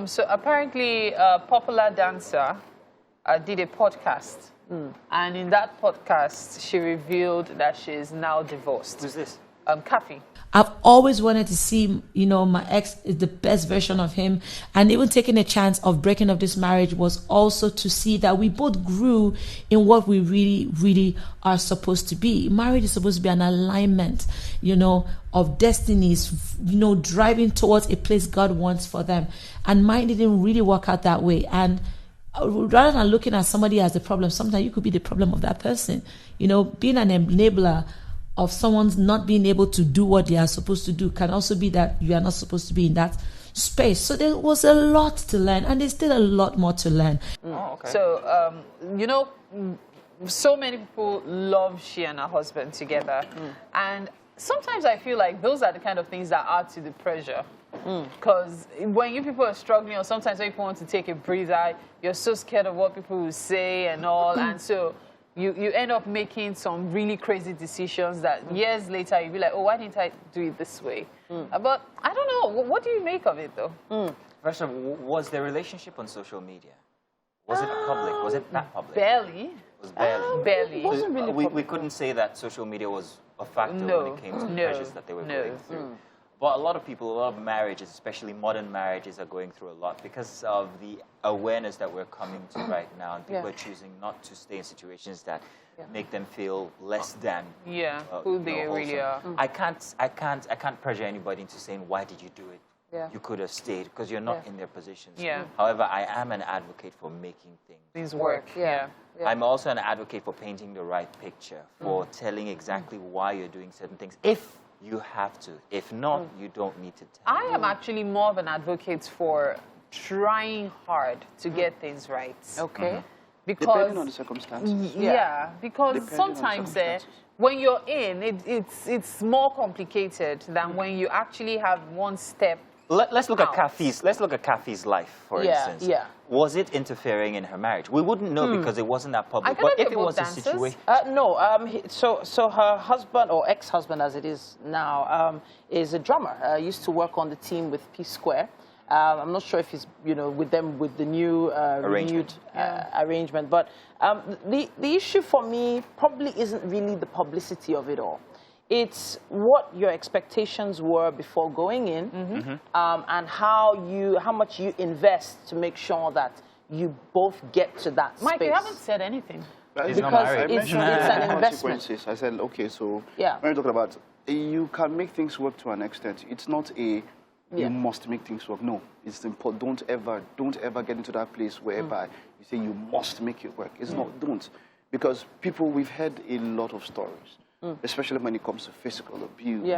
So apparently a popular dancer did a podcast. And in that podcast, she revealed that she is now divorced. Who's this? Kaffy. I've always wanted to see, my ex is the best version of him. And even taking a chance of breaking up this marriage was also to see that we both grew in what we really, really are supposed to be. Marriage is supposed to be an alignment, of destinies, driving towards a place God wants for them. And mine didn't really work out that way. And rather than looking at somebody as the problem, sometimes you could be the problem of that person. Being an enabler of someone's not being able to do what they are supposed to do can also be that you are not supposed to be in that space. So there was a lot to learn, and there's still a lot more to learn. Oh, okay. So, so many people love she and her husband together. And sometimes I feel like those are the kind of things that add to the pressure. Because when you people are struggling, or sometimes when people want to take a breather, you're so scared of what people will say and all. And so you end up making some really crazy decisions that years later you'll be like, oh, why didn't I do it this way? But I don't know. What do you make of it, though? First of all, was their relationship on social media? Was it public? Was it not public? Barely. It was barely. Barely. It wasn't really we couldn't say that social media was a factor when it came to the pressures that they were going through. But a lot of people, a lot of marriages, especially modern marriages, are going through a lot because of the awareness that we're coming to right now. And people are choosing not to stay in situations that make them feel less than who they really are. I can't pressure anybody into saying, why did you do it? You could have stayed because you're not in their positions. However, I am an advocate for making things work. I'm also an advocate for painting the right picture, for telling exactly why you're doing certain things. If you have to. If not, you don't need to tell. I am actually more of an advocate for trying hard to get things right. Okay. Because depending on the circumstances. Because sometimes when you're in, it's more complicated than when you actually have one step. Let's look at Kaffy's life, for instance. Was it interfering in her marriage? We wouldn't know because it wasn't that public. But if it was a situation, no. So her husband, or ex-husband as it is now, is a drummer. Used to work on the team with P Square. I'm not sure if he's with them with the new renewed arrangement. But the issue for me probably isn't really the publicity of it all. It's what your expectations were before going in, and how much you invest to make sure that you both get to that space. Mike, you haven't said anything. Because it's an investment. I said, okay, so when you're talking about, you can make things work to an extent. It's not a you must make things work. No, it's important. Don't ever get into that place whereby you say you must make it work. It's not. Don't, because we've heard a lot of stories. Especially when it comes to physical abuse.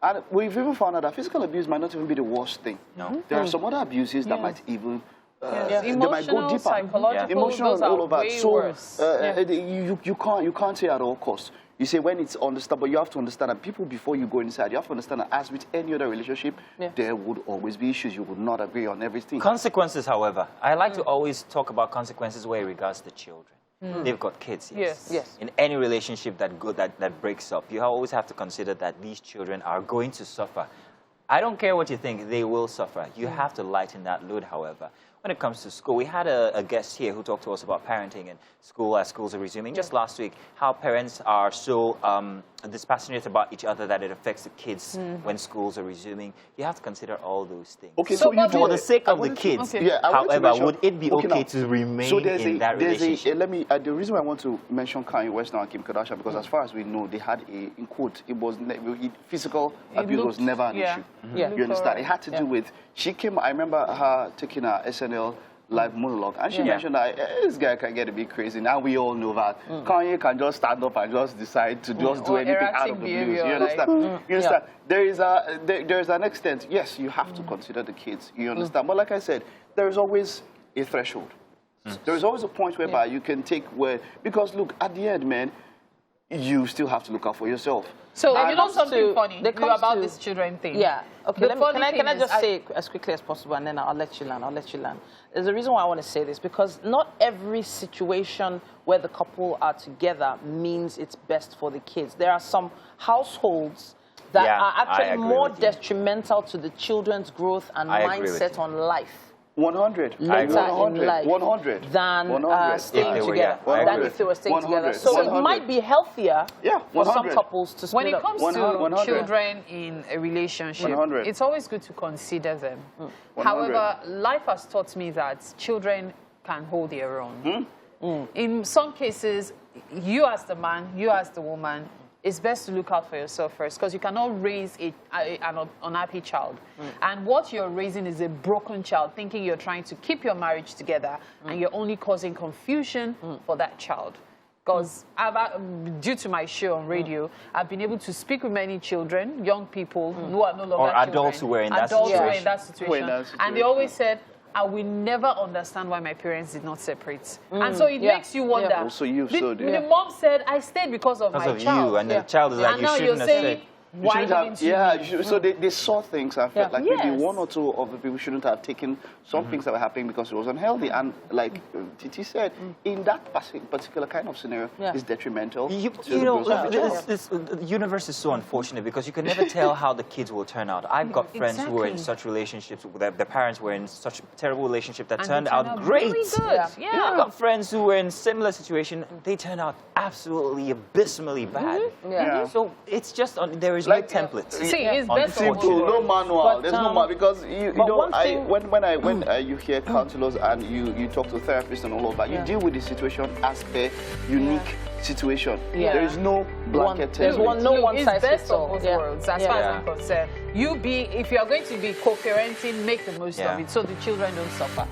And we've even found out that physical abuse might not even be the worst thing. No. There are some other abuses that might even they might go deeper. Psychological, emotional, those all of that. So you can't say at all costs. You say when it's understandable, you have to understand that people, before you go inside, you have to understand that as with any other relationship, there would always be issues. You would not agree on everything. Consequences, however. I like to always talk about consequences where it regards the children. They've got kids, yes. In any relationship that breaks up, you always have to consider that these children are going to suffer. I don't care what you think, they will suffer. You have to lighten that load, however. When it comes to school, we had a guest here who talked to us about parenting and school as schools are resuming. Just last week, how parents are so dispassionate about each other that it affects the kids when schools are resuming. You have to consider all those things. Okay, so for the sake of the kids, however, would it be okay to remain in that relationship? The reason why I want to mention Kanye West and Kim Kardashian, because as far as we know, they had in quote, physical abuse was never an issue. You understand? It had to do with, I remember her taking her SNL live monologue, and she mentioned that this guy can get a bit crazy. Now we all know that Kanye can just stand up and just decide to just do anything out of the blues. You understand? You understand? There is an extent. Yes, you have to consider the kids. You understand? But like I said, there is always a threshold. There is always a point whereby you can take because look, at the end, man, you still have to look out for yourself. So you know something funny about this children thing? Yeah. Okay. Can I just say as quickly as possible, and then I'll let you land. There's a reason why I want to say this, because not every situation where the couple are together means it's best for the kids. There are some households that are actually more detrimental to the children's growth and mindset on life. 100. Later in life 100. than 100. staying together. Than if they were staying 100. together. So 100. it might be healthier for some couples to split up. When it comes to children in a relationship, 100. it's always good to consider them. However, life has taught me that children can hold their own. In some cases, you as the man, you as the woman, it's best to look out for yourself first, because you cannot raise an unhappy child. And what you're raising is a broken child, thinking you're trying to keep your marriage together, and you're only causing confusion for that child. Because due to my show on radio, I've been able to speak with many children, young people who are no longer or adults who were in that situation. And they always said, I will never understand why my parents did not separate. And so it makes you wonder. Also you, so the mom said, I stayed because of my child. You, and the child is like, and you now shouldn't you're have saying, stayed. Why didn't you? So they saw things and felt like maybe one or two of the people shouldn't have taken some things that were happening because it was unhealthy. And like Titi said, in that particular kind of scenario, it's detrimental. You know, the universe is so unfortunate because you can never tell how the kids will turn out. I've got friends who were in such relationships, their parents were in such terrible relationship that turned out great. Really good. I've got friends who were in similar situation, they turned out absolutely abysmally bad. So it's just, there is no template. See, it's best simple, no manual. There's no manual because you know when you hear counselors and you talk to therapists and all of that, you deal with the situation as a unique situation. There is no blanket template. There's no one size fits all. Both worlds, as far as I'm concerned. If you are going to be co-parenting, make the most of it so the children don't suffer.